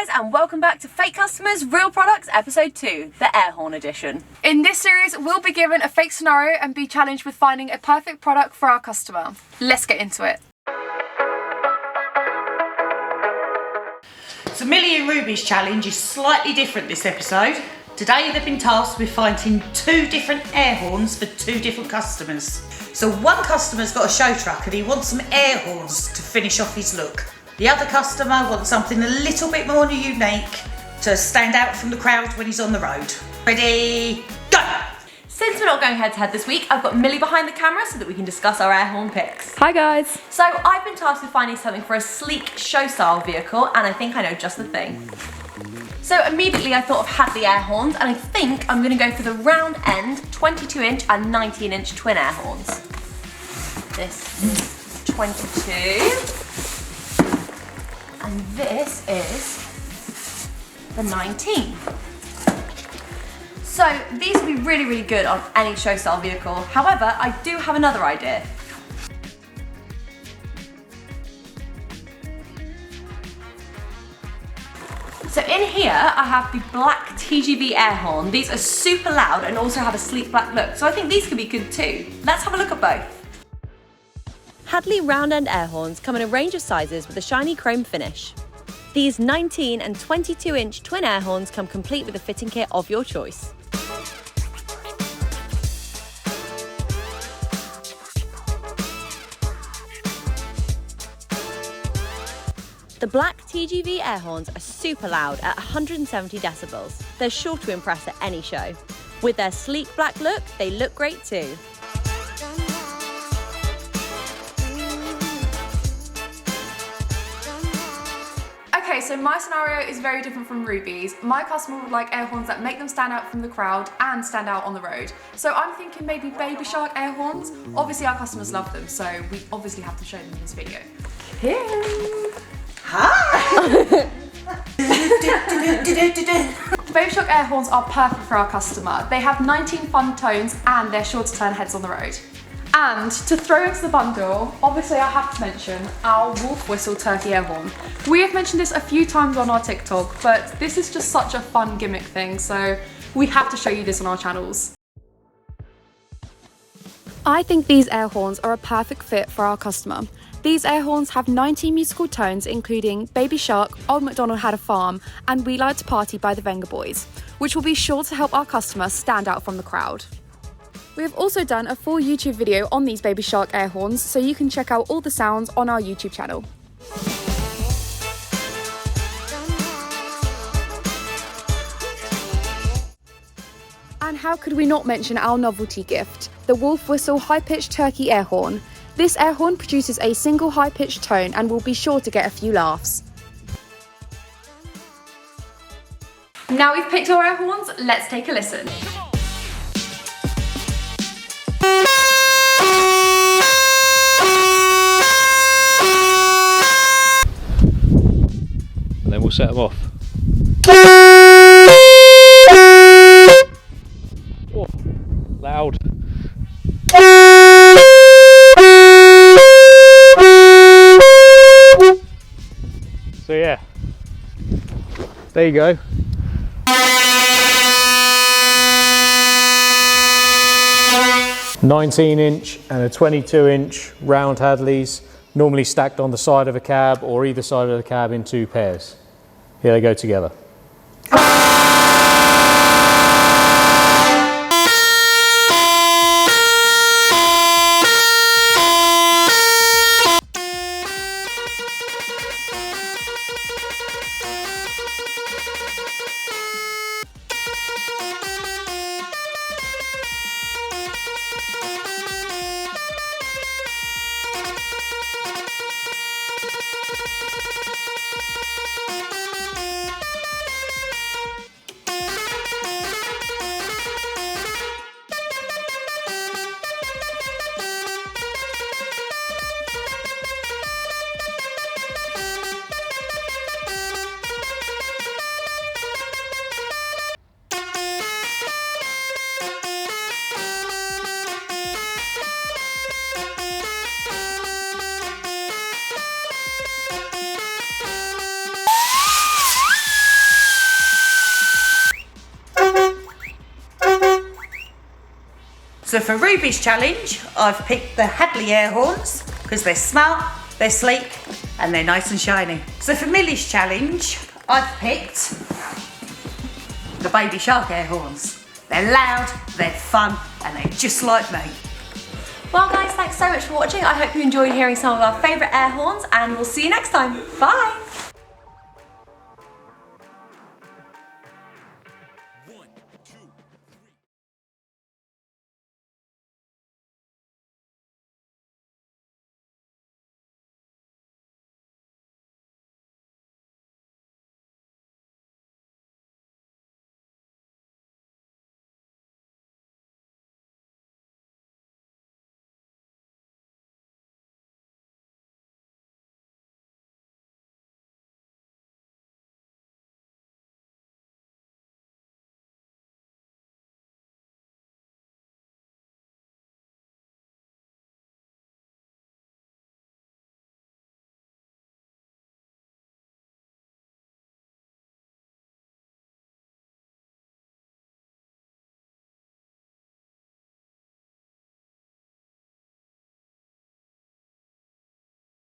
guys, and welcome back to Fake Customers, Real Products, Episode 2, the Air Horn Edition. In this series, we'll be given a fake scenario and be challenged with finding a perfect product for our customer. Let's get into it. So Millie and Ruby's challenge is slightly different this episode. Today they've been tasked with finding two different air horns for two different customers. So one customer's got a show truck and he wants some air horns to finish off his look. The other customer wants something a little bit more unique to stand out from the crowd when he's on the road. Ready, go! Since we're not going head to head this week, I've got Millie behind the camera so that we can discuss our air horn picks. Hi guys. So I've been tasked with finding something for a sleek show style vehicle, and I think I know just the thing. So immediately I thought of Hadley Air Horns, and I think I'm going to go for the round end 22-inch and 19-inch twin air horns. This is 22. And this is the 19. So these would be really, really good on any show style vehicle. However, I do have another idea. So in here, I have the black TGV Air Horn. These are super loud and also have a sleek black look. So I think these could be good too. Let's have a look at both. Hadley round end air horns come in a range of sizes with a shiny chrome finish. These 19 and 22-inch twin air horns come complete with a fitting kit of your choice. The black TGV air horns are super loud at 170 decibels. They're sure to impress at any show. With their sleek black look, they look great too. Okay, so my scenario is very different from Ruby's. My customer would like air horns that make them stand out from the crowd and stand out on the road. So I'm thinking maybe Baby Shark air horns. Obviously our customers love them, so we obviously have to show them in this video. Hi! Baby Shark air horns are perfect for our customer. They have 19 fun tones and they're sure to turn heads on the road. And to throw into the bundle, obviously I have to mention our wolf whistle turkey air horn. We have mentioned this a few times on our TikTok, but this is just such a fun gimmick thing, so we have to show you this on our channels. I think these air horns are a perfect fit for our customer. These air horns have 19 musical tones, including Baby Shark, Old MacDonald Had a Farm, and We Like to Party by the Venga Boys, which will be sure to help our customer stand out from the crowd. We have also done a full YouTube video on these Baby Shark air horns, so you can check out all the sounds on our YouTube channel. And how could we not mention our novelty gift, the Wolf Whistle high-pitched turkey air horn. This air horn produces a single high-pitched tone and will be sure to get a few laughs. Now we've picked our air horns, let's take a listen. And then we'll set them off. Oh, loud. So yeah, there you go. "19-inch and a 22-inch round Hadleys, normally stacked on the side of a cab or either side of the cab in two pairs. Here they go together. So for Ruby's challenge, I've picked the Hadley Air Horns because they're smart, they're sleek, and they're nice and shiny. So for Millie's challenge, I've picked the Baby Shark Air Horns. They're loud, they're fun, and they're just like me. Well guys, thanks so much for watching. I hope you enjoyed hearing some of our favourite air horns, and we'll see you next time. Bye!